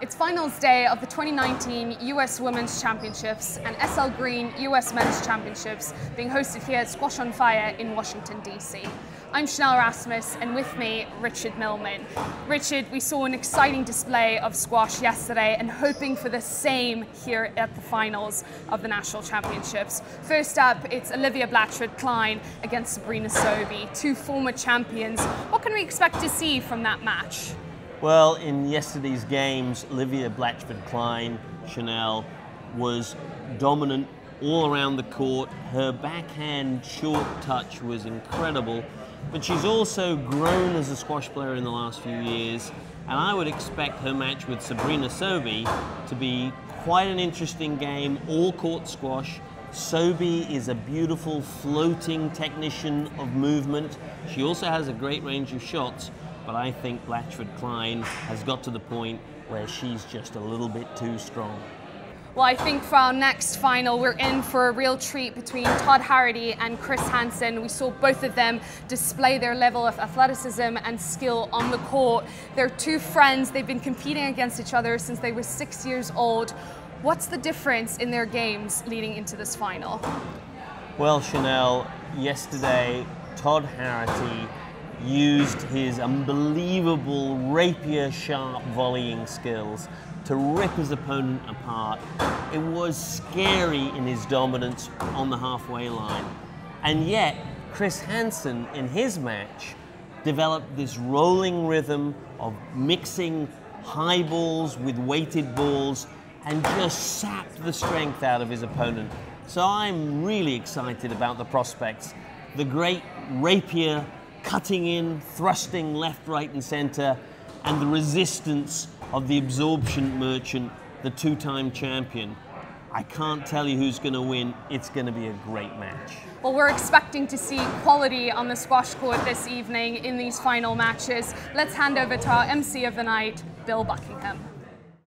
It's finals day of the 2019 US Women's Championships and SL Green US Men's Championships being hosted here at Squash on Fire in Washington, DC. I'm Chanel Erasmus, and with me, Richard Millman. Richard, we saw an exciting display of squash yesterday and hoping for the same here at the finals of the National Championships. First up, it's Olivia Blatchford-Klein against Sabrina Sobey, two former champions. What can we expect to see from that match? Well, in yesterday's games, Olivia Blatchford-Klein, Chanel, was dominant all around the court. Her backhand short touch was incredible, but she's also grown as a squash player in the last few years, and I would expect her match with Sabrina Sobey to be quite an interesting game, all-court squash. Sobey is a beautiful floating technician of movement. She also has a great range of shots, but I think Blatchford-Klein has got to the point where she's just a little bit too strong. Well, I think for our next final, we're in for a real treat between Todd Harrity and Chris Hansen. We saw both of them display their level of athleticism and skill on the court. They're two friends. They've been competing against each other since they were 6 years old. What's the difference in their games leading into this final? Well, Chanel, yesterday, Todd Harrity used his unbelievable rapier-sharp volleying skills to rip his opponent apart. It was scary in his dominance on the halfway line. And yet, Chris Hansen, in his match, developed this rolling rhythm of mixing high balls with weighted balls and just sapped the strength out of his opponent. So I'm really excited about the prospects. The great rapier cutting in, thrusting left, right, and center, and the resistance of the absorption merchant, the two-time champion. I can't tell you who's going to win. It's going to be a great match. Well, we're expecting to see quality on the squash court this evening in these final matches. Let's hand over to our MC of the night, Bill Buckingham.